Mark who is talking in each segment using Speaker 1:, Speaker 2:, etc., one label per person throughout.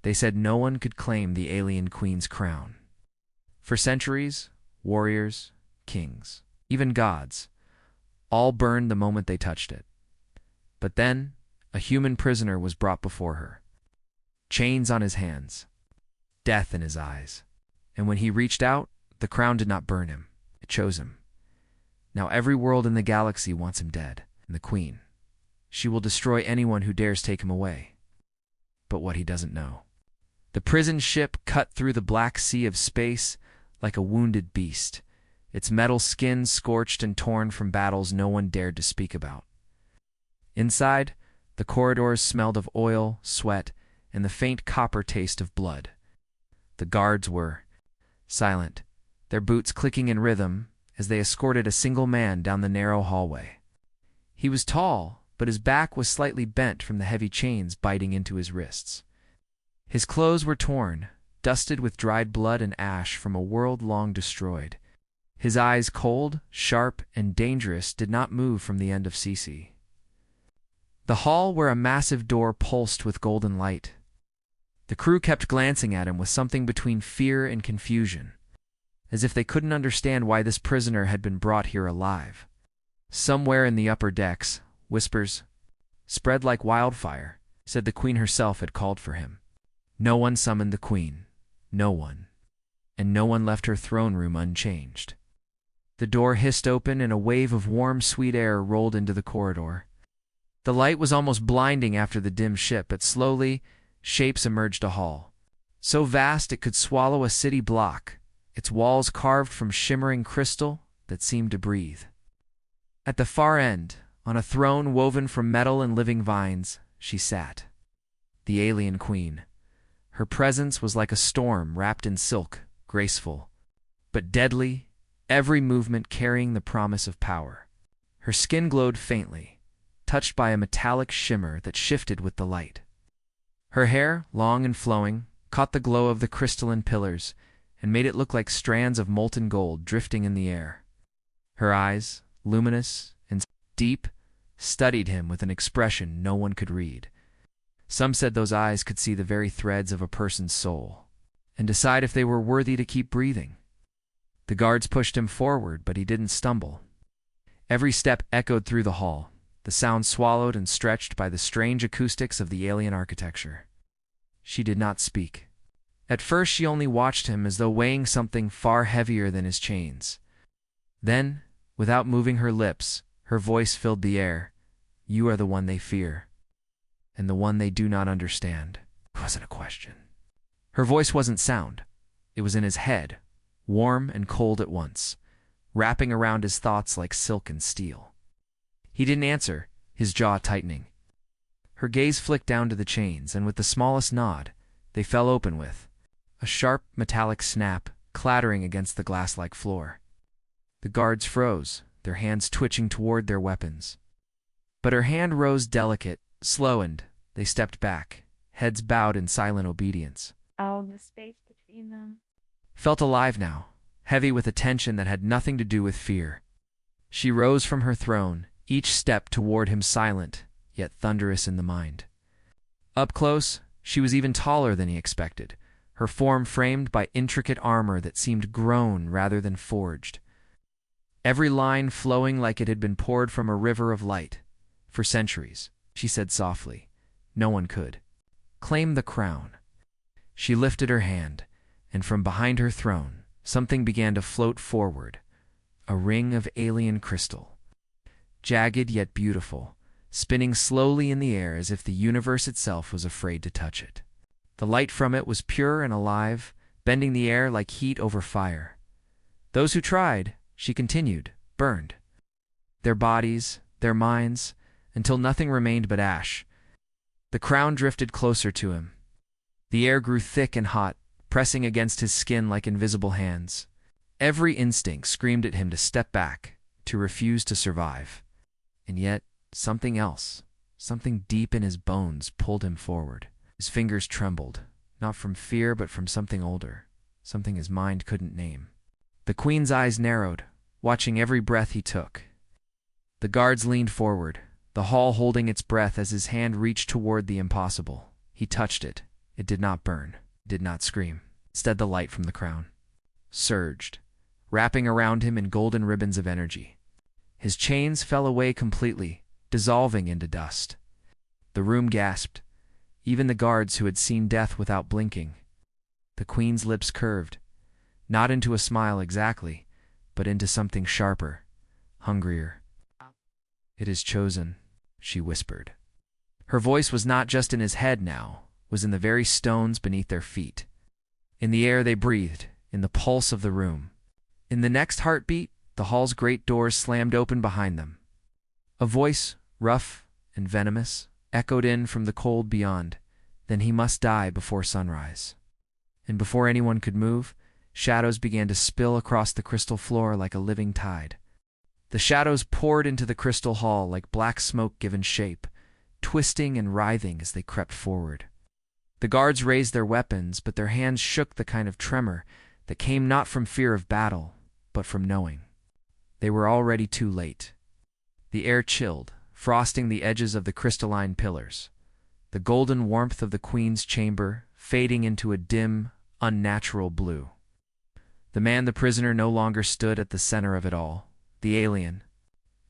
Speaker 1: They said no one could claim the alien queen's crown. For centuries, warriors, kings, even gods, all burned the moment they touched it. But then, a human prisoner was brought before her. Chains on his hands, death in his eyes. And when he reached out, the crown did not burn him. It chose him. Now every world in the galaxy wants him dead. And the queen, she will destroy anyone who dares take him away. But what he doesn't know. The prison ship cut through the black sea of space like a wounded beast, its metal skin scorched and torn from battles no one dared to speak about. Inside, the corridors smelled of oil, sweat, and the faint copper taste of blood. The guards were silent, their boots clicking in rhythm as they escorted a single man down the narrow hallway. He was tall, but his back was slightly bent from the heavy chains biting into his wrists. His clothes were torn, dusted with dried blood and ash from a world long destroyed. His eyes, cold, sharp, and dangerous, did not move from the end of CC. The hall where a massive door pulsed with golden light. The crew kept glancing at him with something between fear and confusion, as if they couldn't understand why this prisoner had been brought here alive. Somewhere in the upper decks, whispers, spread like wildfire, said the queen herself had called for him. No one summoned the queen. No one. And no one left her throne room unchanged. The door hissed open and a wave of warm, sweet air rolled into the corridor. The light was almost blinding after the dim ship, but slowly, shapes emerged a hall. So vast it could swallow a city block, its walls carved from shimmering crystal that seemed to breathe. At the far end, on a throne woven from metal and living vines, she sat. The alien queen. Her presence was like a storm wrapped in silk, graceful, but deadly, every movement carrying the promise of power. Her skin glowed faintly, touched by a metallic shimmer that shifted with the light. Her hair, long and flowing, caught the glow of the crystalline pillars and made it look like strands of molten gold drifting in the air. Her eyes, luminous and deep, studied him with an expression no one could read. Some said those eyes could see the very threads of a person's soul and decide if they were worthy to keep breathing. The guards pushed him forward, but he didn't stumble. Every step echoed through the hall, the sound swallowed and stretched by the strange acoustics of the alien architecture. She did not speak. At first she only watched him as though weighing something far heavier than his chains. Then, without moving her lips, her voice filled the air. You are the one they fear. And the one they do not understand. It wasn't a question. Her voice wasn't sound. It was in his head, warm and cold at once, wrapping around his thoughts like silk and steel. He didn't answer, his jaw tightening. Her gaze flicked down to the chains, and with the smallest nod, they fell open with a sharp metallic snap clattering against the glass-like floor. The guards froze, their hands twitching toward their weapons. But her hand rose delicate, slow, and they stepped back, heads bowed in silent obedience.
Speaker 2: All the space between them
Speaker 1: Felt alive now, heavy with a tension that had nothing to do with fear. She rose from her throne, each step toward him silent, yet thunderous in the mind. Up close, she was even taller than he expected, her form framed by intricate armor that seemed grown rather than forged. Every line flowing like it had been poured from a river of light. For centuries, she said softly, no one could claim the crown. She lifted her hand, and from behind her throne, something began to float forward, a ring of alien crystal, jagged yet beautiful, spinning slowly in the air as if the universe itself was afraid to touch it. The light from it was pure and alive, bending the air like heat over fire. Those who tried, she continued, burned. Their bodies, their minds, until nothing remained but ash. The crown drifted closer to him. The air grew thick and hot, pressing against his skin like invisible hands. Every instinct screamed at him to step back, to refuse to survive. And yet, something else, something deep in his bones, pulled him forward. His fingers trembled, not from fear but from something older, something his mind couldn't name. The queen's eyes narrowed, watching every breath he took. The guards leaned forward, the hall holding its breath as his hand reached toward the impossible. He touched it, It did not burn, did not scream. Instead, the light from the crown surged, wrapping around him in golden ribbons of energy. His chains fell away completely, dissolving into dust. The room gasped, even the guards who had seen death without blinking. The queen's lips curved, not into a smile exactly, but into something sharper, hungrier. "It is chosen," she whispered. Her voice was not just in his head now, was in the very stones beneath their feet. In the air they breathed, in the pulse of the room. In the next heartbeat, the hall's great doors slammed open behind them. A voice, rough and venomous, echoed in from the cold beyond. Then he must die before sunrise. And before anyone could move, shadows began to spill across the crystal floor like a living tide. The shadows poured into the crystal hall like black smoke given shape, twisting and writhing as they crept forward. The guards raised their weapons, but their hands shook the kind of tremor that came not from fear of battle, but from knowing. They were already too late. The air chilled, frosting the edges of the crystalline pillars. The golden warmth of the queen's chamber fading into a dim, unnatural blue. The man, the prisoner, no longer stood at the center of it all. The alien,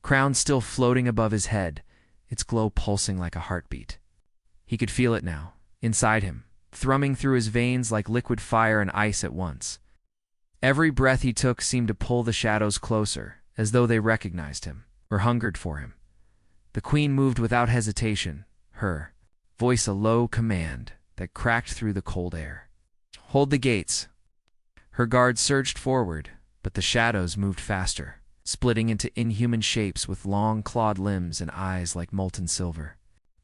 Speaker 1: crown still floating above his head, its glow pulsing like a heartbeat. He could feel it now, inside him, thrumming through his veins like liquid fire and ice at once. Every breath he took seemed to pull the shadows closer, as though they recognized him, or hungered for him. The queen moved without hesitation, her voice a low command that cracked through the cold air. "Hold the gates." Her guards surged forward, but the shadows moved faster, splitting into inhuman shapes with long clawed limbs and eyes like molten silver.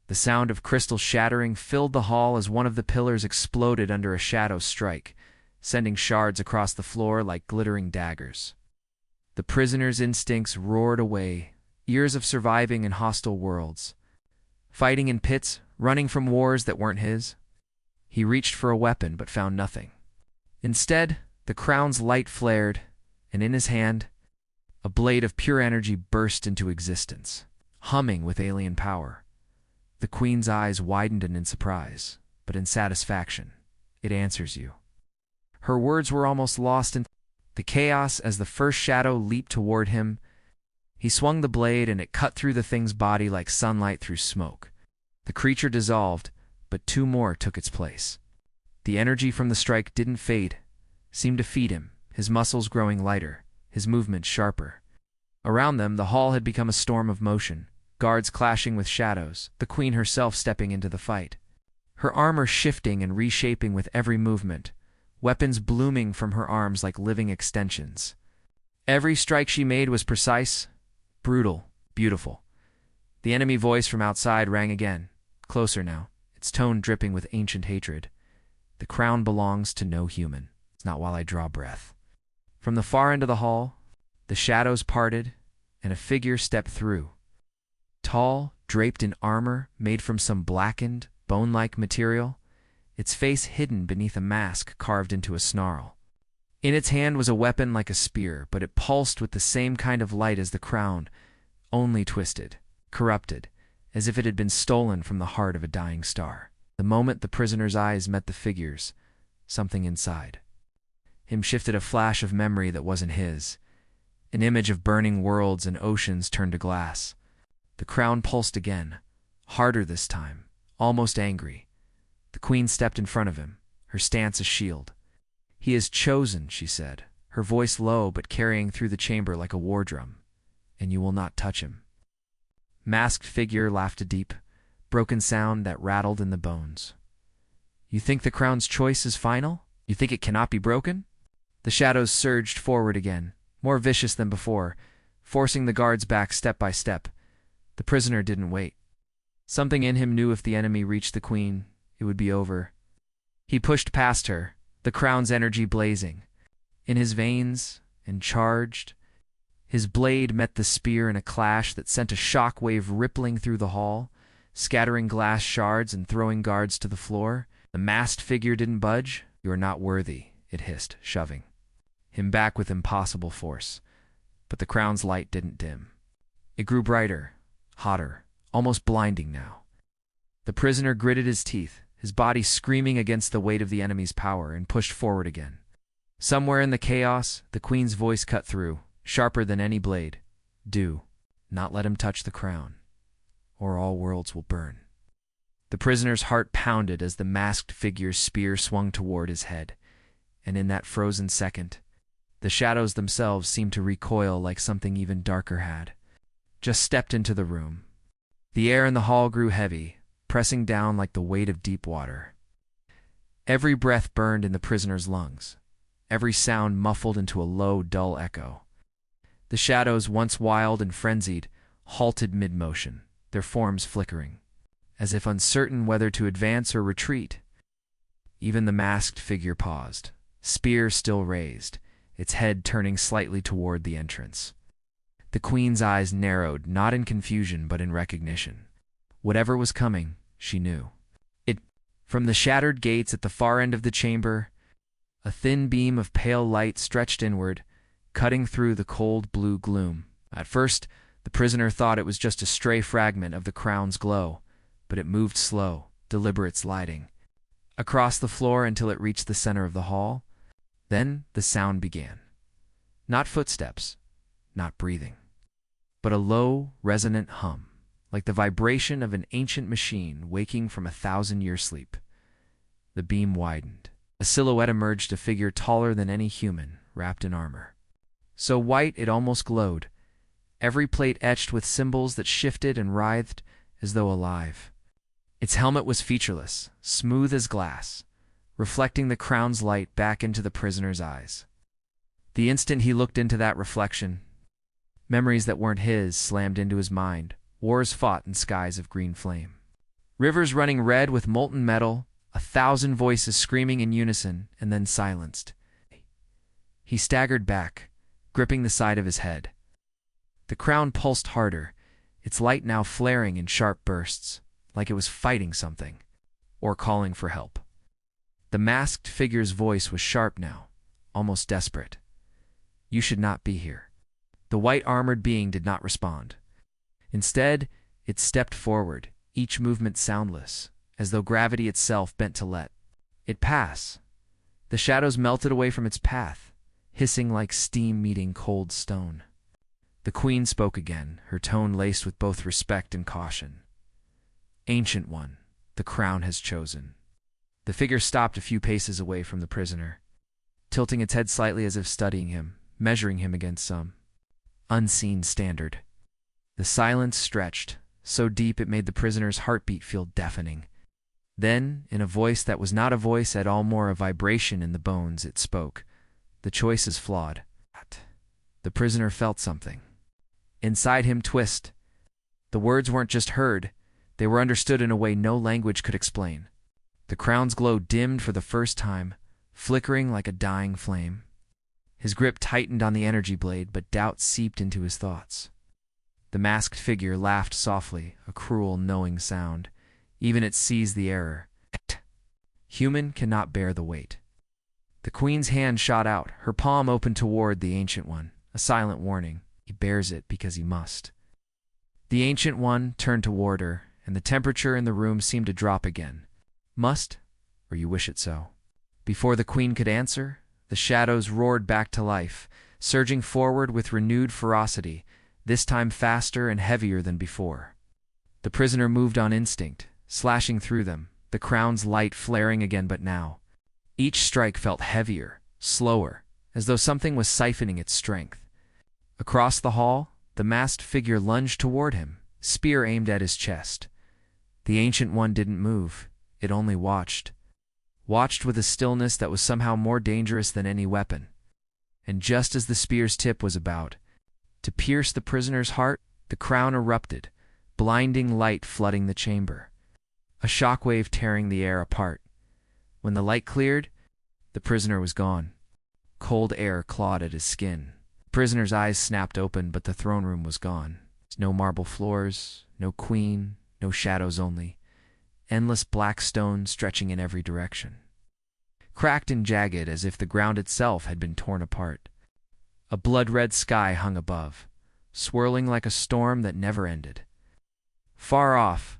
Speaker 1: The sound of crystal shattering filled the hall as one of the pillars exploded under a shadow strike, sending shards across the floor like glittering daggers. The prisoner's instincts roared away, years of surviving in hostile worlds, fighting in pits, running from wars that weren't his. He reached for a weapon but found nothing. Instead, the crown's light flared, and in his hand, a blade of pure energy burst into existence, humming with alien power. The queen's eyes widened in surprise, but in satisfaction. "It answers you." Her words were almost lost in the chaos as the first shadow leaped toward him. He swung the blade and it cut through the thing's body like sunlight through smoke. The creature dissolved, but two more took its place. The energy from the strike didn't fade, seemed to feed him, his muscles growing lighter, his movements sharper. Around them, the hall had become a storm of motion, guards clashing with shadows, the queen herself stepping into the fight. Her armor shifting and reshaping with every movement, weapons blooming from her arms like living extensions. Every strike she made was precise, brutal, beautiful. The enemy voice from outside rang again, closer now, its tone dripping with ancient hatred. "The crown belongs to no human. It's not while I draw breath." From the far end of the hall, the shadows parted, and a figure stepped through. Tall, draped in armor made from some blackened, bone-like material, its face hidden beneath a mask carved into a snarl. In its hand was a weapon like a spear, but it pulsed with the same kind of light as the crown, only twisted, corrupted, as if it had been stolen from the heart of a dying star. The moment the prisoner's eyes met the figures, something inside him shifted, a flash of memory that wasn't his. An image of burning worlds and oceans turned to glass. The crown pulsed again, harder this time, almost angry. The queen stepped in front of him, her stance a shield. "He is chosen," she said, her voice low but carrying through the chamber like a war drum. "And you will not touch him." Masked figure laughed a deep, broken sound that rattled in the bones. "You think the crown's choice is final? You think it cannot be broken?" The shadows surged forward again, more vicious than before, forcing the guards back step by step. The prisoner didn't wait. Something in him knew if the enemy reached the queen, it would be over. He pushed past her, the crown's energy blazing. In his veins, and charged, his blade met the spear in a clash that sent a shock wave rippling through the hall, scattering glass shards and throwing guards to the floor. The masked figure didn't budge. "You are not worthy," it hissed, shoving him back with impossible force. But the crown's light didn't dim. It grew brighter, hotter, almost blinding now. The prisoner gritted his teeth, his body screaming against the weight of the enemy's power, and pushed forward again. Somewhere in the chaos, the queen's voice cut through, sharper than any blade. Do not let him touch the crown, or all worlds will burn. The prisoner's heart pounded as the masked figure's spear swung toward his head, and in that frozen second, the shadows themselves seemed to recoil like something even darker had just stepped into the room. The air in the hall grew heavy, pressing down like the weight of deep water. Every breath burned in the prisoner's lungs, every sound muffled into a low, dull echo. The shadows, once wild and frenzied, halted mid-motion, their forms flickering, as if uncertain whether to advance or retreat. Even the masked figure paused, spear still raised, its head turning slightly toward the entrance. The queen's eyes narrowed, not in confusion but in recognition. Whatever was coming, she knew. From the shattered gates at the far end of the chamber, a thin beam of pale light stretched inward, cutting through the cold blue gloom. At first, the prisoner thought it was just a stray fragment of the crown's glow, but it moved slow, deliberate sliding, across the floor until it reached the center of the hall. Then the sound began. Not footsteps, not breathing, but a low, resonant hum, like the vibration of an ancient machine waking from a 1,000-year sleep. The beam widened. A silhouette emerged, a figure taller than any human, wrapped in armor. So white it almost glowed, every plate etched with symbols that shifted and writhed as though alive. Its helmet was featureless, smooth as glass, reflecting the crown's light back into the prisoner's eyes. The instant he looked into that reflection, memories that weren't his slammed into his mind, wars fought in skies of green flame. Rivers running red with molten metal, 1,000 voices screaming in unison, and then silenced. He staggered back, gripping the side of his head. The crown pulsed harder, its light now flaring in sharp bursts, like it was fighting something, or calling for help. The masked figure's voice was sharp now, almost desperate. You should not be here. The white-armored being did not respond. Instead, it stepped forward, each movement soundless, as though gravity itself bent to let it pass. The shadows melted away from its path, hissing like steam meeting cold stone. The queen spoke again, her tone laced with both respect and caution. Ancient One, the crown has chosen. The figure stopped a few paces away from the prisoner, tilting its head slightly as if studying him, measuring him against some unseen standard. The silence stretched, so deep it made the prisoner's heartbeat feel deafening. Then, in a voice that was not a voice at all, more a vibration in the bones, it spoke. The choice is flawed. The prisoner felt something inside him twist. The words weren't just heard, they were understood in a way no language could explain. The crown's glow dimmed for the first time, flickering like a dying flame. His grip tightened on the energy blade, but doubt seeped into his thoughts. The masked figure laughed softly, a cruel, knowing sound. Even it seized the error. Human cannot bear the weight. The queen's hand shot out, her palm opened toward the Ancient One, a silent warning. He bears it because he must. The Ancient One turned toward her, and the temperature in the room seemed to drop again. Must, or you wish it so. Before the queen could answer, the shadows roared back to life, surging forward with renewed ferocity, this time faster and heavier than before. The prisoner moved on instinct, slashing through them, the crown's light flaring again, but now each strike felt heavier, slower, as though something was siphoning its strength. Across the hall, the masked figure lunged toward him, spear aimed at his chest. The Ancient One didn't move, it only watched with a stillness that was somehow more dangerous than any weapon. And just as the spear's tip was about to pierce the prisoner's heart, the crown erupted, blinding light flooding the chamber, a shockwave tearing the air apart. When the light cleared, the prisoner was gone. Cold air clawed at his skin. The prisoner's eyes snapped open, but the throne room was gone. No marble floors, no queen, no shadows only. Endless black stone stretching in every direction, cracked and jagged as if the ground itself had been torn apart. A blood-red sky hung above, swirling like a storm that never ended. Far off,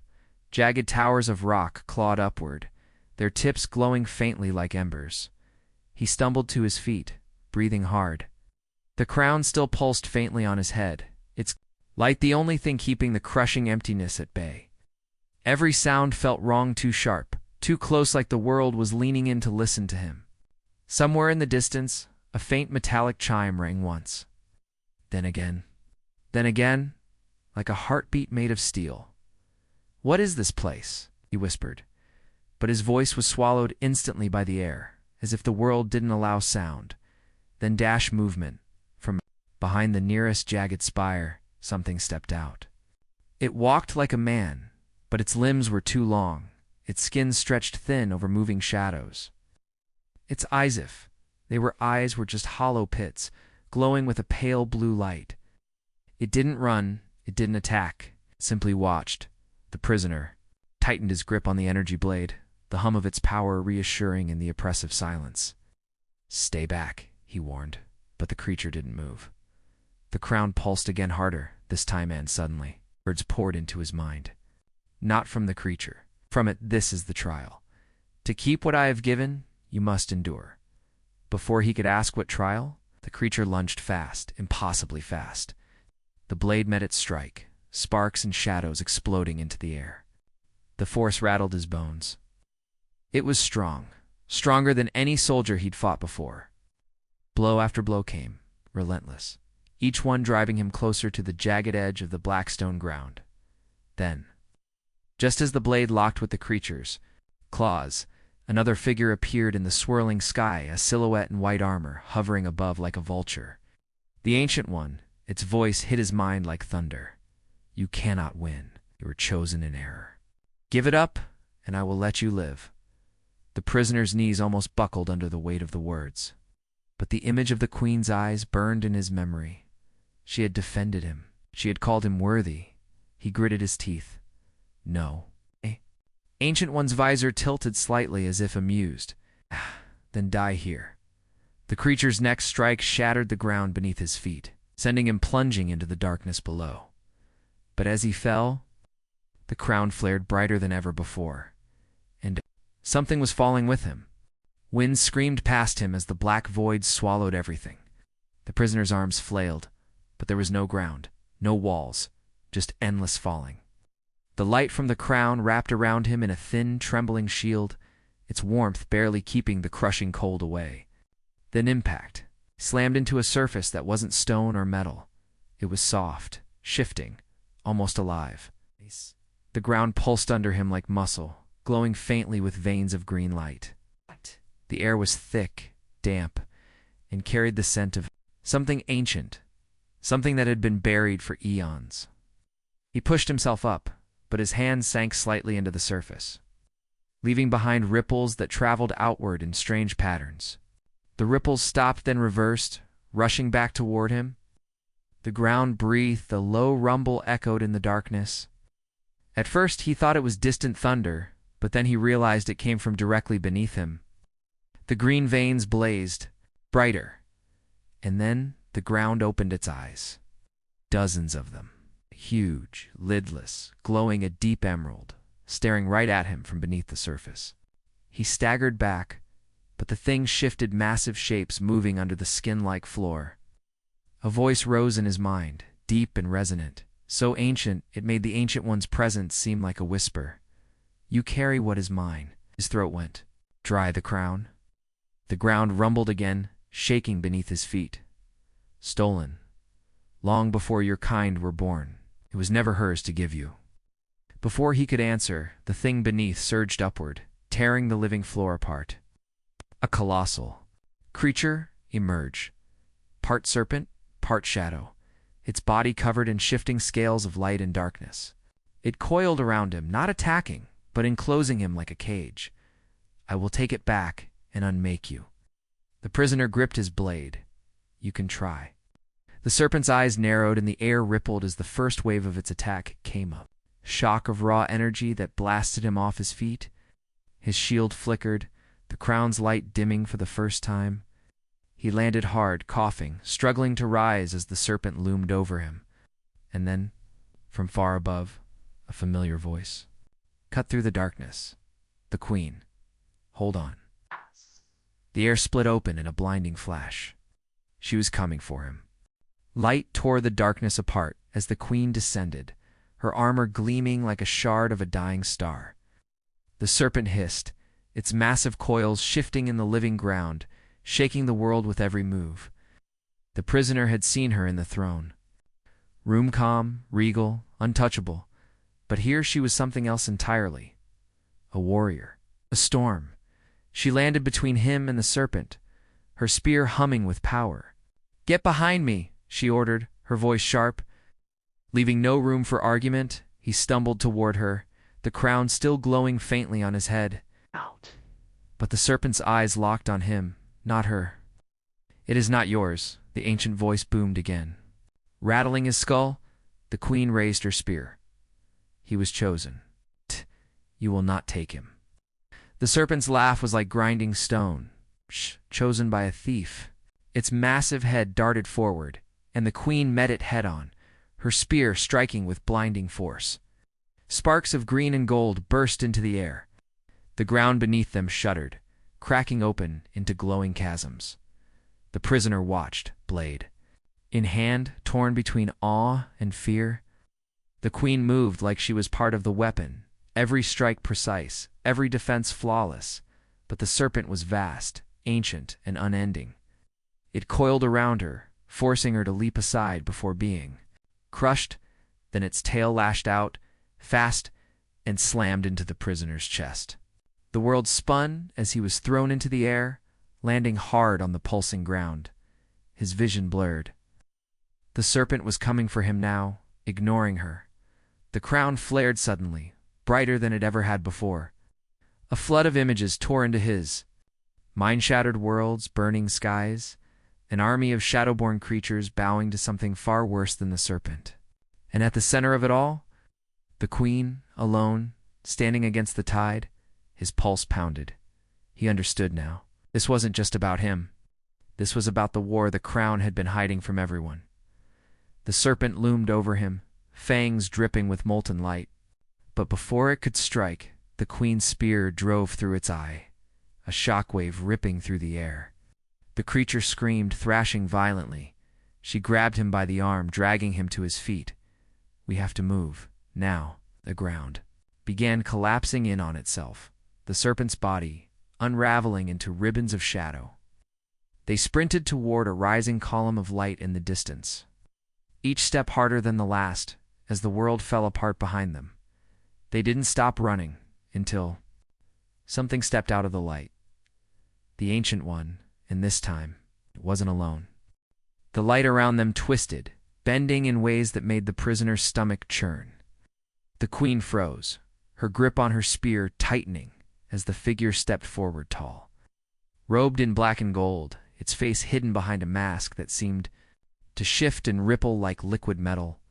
Speaker 1: jagged towers of rock clawed upward, their tips glowing faintly like embers. He stumbled to his feet, breathing hard. The crown still pulsed faintly on his head, its light the only thing keeping the crushing emptiness at bay. Every sound felt wrong, too sharp, too close, like the world was leaning in to listen to him. Somewhere in the distance, a faint metallic chime rang once. Then again, like a heartbeat made of steel. "What is this place?" he whispered, but his voice was swallowed instantly by the air, as if the world didn't allow sound. Then dash movement. From behind the nearest jagged spire, something stepped out. It walked like a man, but its limbs were too long, its skin stretched thin over moving shadows. Its eyes, if they were eyes, were just hollow pits, glowing with a pale blue light. It didn't run, it didn't attack, it simply watched. The prisoner tightened his grip on the energy blade, the hum of its power reassuring in the oppressive silence. "Stay back," he warned, but the creature didn't move. The crown pulsed again, harder, this time, and suddenly, words poured into his mind. Not from the creature. From it, "This is the trial. To keep what I have given, you must endure." Before he could ask what trial, the creature lunged fast, impossibly fast. The blade met its strike, sparks and shadows exploding into the air. The force rattled his bones. It was strong, stronger than any soldier he'd fought before. Blow after blow came, relentless, each one driving him closer to the jagged edge of the black stone ground. Then, just as the blade locked with the creature's claws, another figure appeared in the swirling sky, a silhouette in white armor, hovering above like a vulture. The Ancient One, its voice hit his mind like thunder. "You cannot win. You were chosen in error. Give it up, and I will let you live." The prisoner's knees almost buckled under the weight of the words. But the image of the Queen's eyes burned in his memory. She had defended him. She had called him worthy. He gritted his teeth. "No." Ancient One's visor tilted slightly as if amused. "Then die here." The creature's next strike shattered the ground beneath his feet, sending him plunging into the darkness below. But as he fell, the crown flared brighter than ever before, and something was falling with him. Wind screamed past him as the black void swallowed everything. The prisoner's arms flailed, but there was no ground, no walls, just endless falling. The light from the crown wrapped around him in a thin, trembling shield, its warmth barely keeping the crushing cold away. Then impact slammed into a surface that wasn't stone or metal. It was soft, shifting, almost alive. The ground pulsed under him like muscle, glowing faintly with veins of green light. The air was thick, damp, and carried the scent of something ancient, something that had been buried for eons. He pushed himself up, but his hand sank slightly into the surface, leaving behind ripples that traveled outward in strange patterns. The ripples stopped, then reversed, rushing back toward him. The ground breathed, a low rumble echoed in the darkness. At first he thought it was distant thunder, but then he realized it came from directly beneath him. The green veins blazed, brighter, and then the ground opened its eyes. Dozens of them, huge, lidless, glowing a deep emerald, staring right at him from beneath the surface. He staggered back, but the thing shifted, massive shapes moving under the skin-like floor. A voice rose in his mind, deep and resonant, so ancient it made the Ancient One's presence seem like a whisper. "You carry what is mine." His throat went dry. The crown. The ground rumbled again, shaking beneath his feet. "Stolen. Long before your kind were born. It was never hers to give you." Before he could answer, the thing beneath surged upward, tearing the living floor apart. A colossal creature emerged, part serpent, part shadow, its body covered in shifting scales of light and darkness. It coiled around him, not attacking, but enclosing him like a cage. "I will take it back and unmake you." The prisoner gripped his blade. "You can try." The serpent's eyes narrowed and the air rippled as the first wave of its attack came up. Shock of raw energy that blasted him off his feet. His shield flickered, the crown's light dimming for the first time. He landed hard, coughing, struggling to rise as the serpent loomed over him. And then, from far above, a familiar voice cut through the darkness. The Queen. Hold on. The air split open in a blinding flash. She was coming for him. Light tore the darkness apart as the queen descended, her armor gleaming like a shard of a dying star. The serpent hissed, its massive coils shifting in the living ground, shaking the world with every move. The prisoner had seen her in the throne. Room calm, regal, untouchable. But here she was something else entirely. A warrior. A storm. She landed between him and the serpent, her spear humming with power. "Get behind me," she ordered, her voice sharp. Leaving no room for argument, he stumbled toward her, the crown still glowing faintly on his head.
Speaker 3: Out.
Speaker 1: But the serpent's eyes locked on him, not her. "It is not yours," the ancient voice boomed again. Rattling his skull, the queen raised her spear. He was chosen. You will not take him. The serpent's laugh was like grinding stone. Chosen by a thief. Its massive head darted forward, and the queen met it head-on, her spear striking with blinding force. Sparks of green and gold burst into the air. The ground beneath them shuddered, cracking open into glowing chasms. The prisoner watched, blade in hand, torn between awe and fear. The queen moved like she was part of the weapon, every strike precise, every defense flawless, but the serpent was vast, ancient, and unending. It coiled around her, forcing her to leap aside before being crushed, then its tail lashed out, fast, and slammed into the prisoner's chest. The world spun as he was thrown into the air, landing hard on the pulsing ground. His vision blurred. The serpent was coming for him now, ignoring her. The crown flared suddenly, brighter than it ever had before. A flood of images tore into his. Mind-shattered worlds, burning skies, an army of shadow-born creatures bowing to something far worse than the serpent. And at the center of it all, the queen, alone, standing against the tide, his pulse pounded. He understood now. This wasn't just about him. This was about the war the crown had been hiding from everyone. The serpent loomed over him, fangs dripping with molten light. But before it could strike, the queen's spear drove through its eye, a shockwave ripping through the air. The creature screamed, thrashing violently. She grabbed him by the arm, dragging him to his feet. "We have to move, now." The ground began collapsing in on itself, the serpent's body unraveling into ribbons of shadow. They sprinted toward a rising column of light in the distance, each step harder than the last as the world fell apart behind them. They didn't stop running until something stepped out of the light. The Ancient One, and this time, it wasn't alone. The light around them twisted, bending in ways that made the prisoner's stomach churn. The queen froze, her grip on her spear tightening as the figure stepped forward tall. Robed in black and gold, its face hidden behind a mask that seemed to shift and ripple like liquid metal,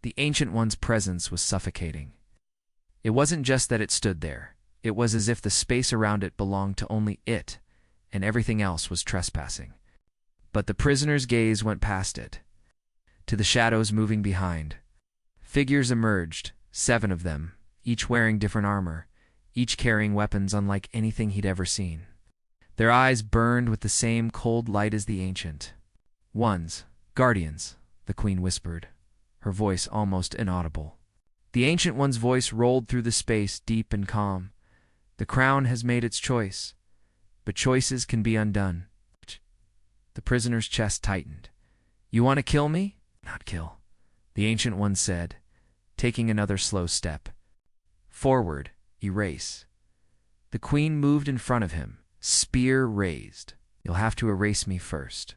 Speaker 1: the Ancient One's presence was suffocating. It wasn't just that it stood there. It was as if the space around it belonged to only it, and everything else was trespassing. But the prisoner's gaze went past it, to the shadows moving behind. Figures emerged, 7 of them, each wearing different armor, each carrying weapons unlike anything he'd ever seen. Their eyes burned with the same cold light as the Ancient One's. "Guardians," the queen whispered, her voice almost inaudible. The Ancient One's voice rolled through the space, deep and calm. "The crown has made its choice, but choices can be undone." The prisoner's chest tightened. "You want to kill me?" "Not kill," the Ancient One said, taking another slow step. "Forward, erase." The queen moved in front of him, spear raised. "You'll have to erase me first."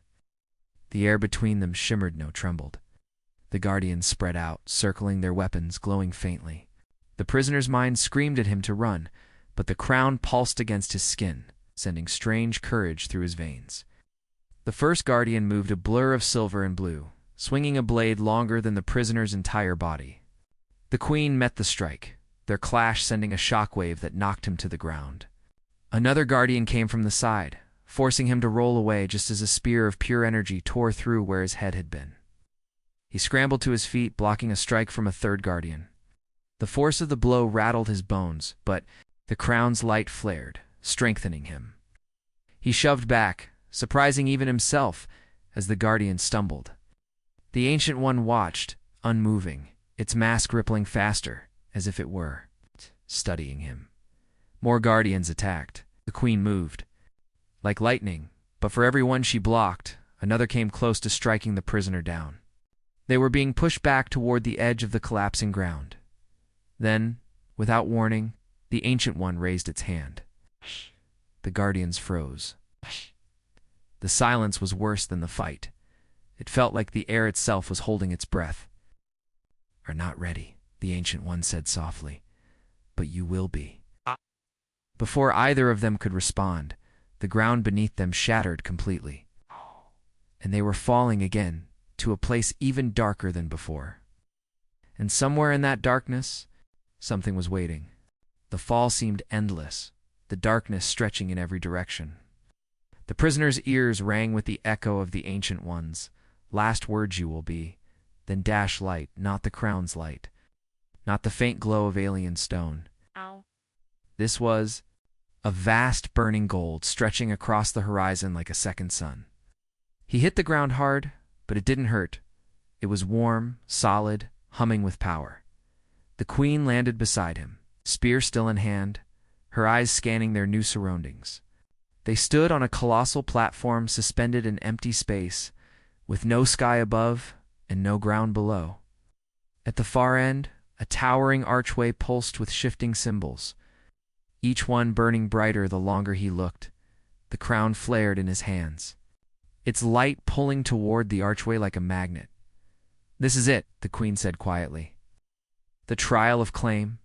Speaker 1: The air between them shimmered, no trembled. The guardians spread out, circling their weapons, glowing faintly. The prisoner's mind screamed at him to run, but the crown pulsed against his skin, sending strange courage through his veins. The first guardian moved, a blur of silver and blue, swinging a blade longer than the prisoner's entire body. The queen met the strike, their clash sending a shockwave that knocked him to the ground. Another guardian came from the side, forcing him to roll away just as a spear of pure energy tore through where his head had been. He scrambled to his feet, blocking a strike from a third guardian. The force of the blow rattled his bones, but the crown's light flared, strengthening him. He shoved back, surprising even himself, as the guardian stumbled. The Ancient One watched, unmoving, its mask rippling faster, as if it were studying him. More guardians attacked. The queen moved. Like lightning, but for every one she blocked, another came close to striking the prisoner down. They were being pushed back toward the edge of the collapsing ground. Then, without warning, the Ancient One raised its hand. The guardians froze. The silence was worse than the fight. It felt like the air itself was holding its breath. "Are not ready," the Ancient One said softly. "But you will be." Before either of them could respond, the ground beneath them shattered completely. And they were falling again, to a place even darker than before. And somewhere in that darkness, something was waiting. The fall seemed endless, the darkness stretching in every direction. The prisoner's ears rang with the echo of the Ancient One's "Last words you will be," then dash light, not the crown's light, not the faint glow of alien stone.
Speaker 2: Ow.
Speaker 1: This was a vast burning gold stretching across the horizon like a second sun. He hit the ground hard, but it didn't hurt. It was warm, solid, humming with power. The queen landed beside him, spear still in hand, her eyes scanning their new surroundings. They stood on a colossal platform suspended in empty space, with no sky above and no ground below. At the far end, a towering archway pulsed with shifting symbols, each one burning brighter the longer he looked. The crown flared in his hands, its light pulling toward the archway like a magnet. "This is it," the queen said quietly. "The trial of claim."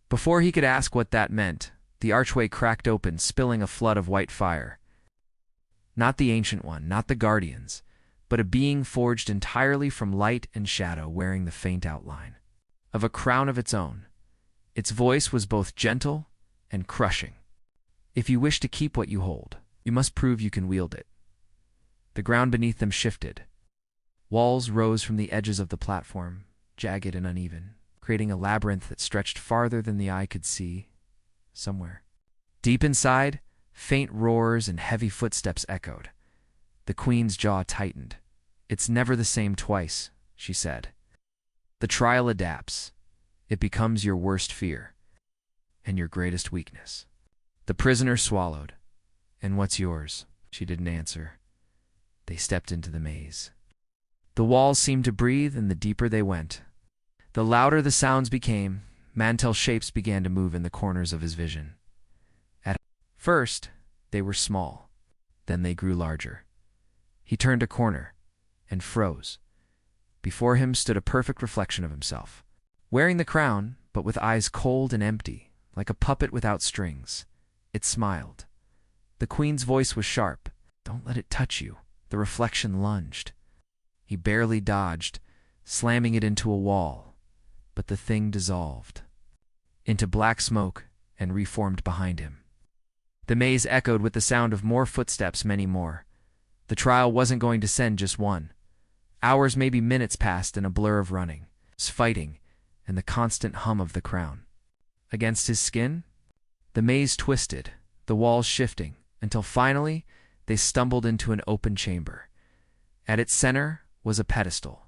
Speaker 1: Before he could ask what that meant, the archway cracked open, spilling a flood of white fire. Not the Ancient One, not the guardians, but a being forged entirely from light and shadow, wearing the faint outline of a crown of its own. Its voice was both gentle and crushing. "If you wish to keep what you hold, you must prove you can wield it." The ground beneath them shifted. Walls rose from the edges of the platform, jagged and uneven, creating a labyrinth that stretched farther than the eye could see. Somewhere deep inside, faint roars and heavy footsteps echoed. The queen's jaw tightened. "It's never the same twice," she said. "The trial adapts. It becomes your worst fear and your greatest weakness." The prisoner swallowed. "And what's yours?" She didn't answer. They stepped into the maze. The walls seemed to breathe, and the deeper they went, the louder the sounds became. Mantel shapes began to move in the corners of his vision. At first, they were small. Then they grew larger. He turned a corner and froze. Before him stood a perfect reflection of himself, wearing the crown, but with eyes cold and empty, like a puppet without strings. It smiled. The queen's voice was sharp. "Don't let it touch you." The reflection lunged. He barely dodged, slamming it into a wall, but the thing dissolved into black smoke and reformed behind him. The maze echoed with the sound of more footsteps, many more. The trial wasn't going to send just one. Hours, maybe minutes, passed in a blur of running, fighting, and the constant hum of the crown. Against his skin, the maze twisted, the walls shifting, until finally they stumbled into an open chamber. At its center was a pedestal,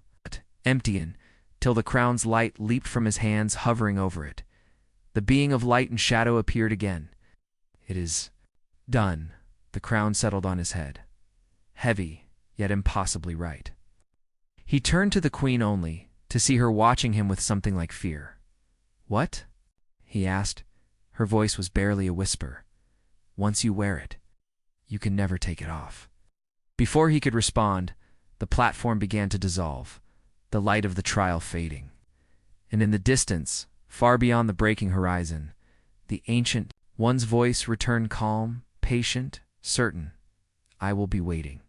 Speaker 1: empty till the crown's light leaped from his hands, hovering over it. The being of light and shadow appeared again. "It is done." The crown settled on his head, heavy, yet impossibly right. He turned to the queen only to see her watching him with something like fear. "What?" he asked. Her voice was barely a whisper. "Once you wear it, you can never take it off." Before he could respond, the platform began to dissolve, the light of the trial fading. And in the distance, far beyond the breaking horizon, the Ancient One's voice returned, calm, patient, certain. "I will be waiting."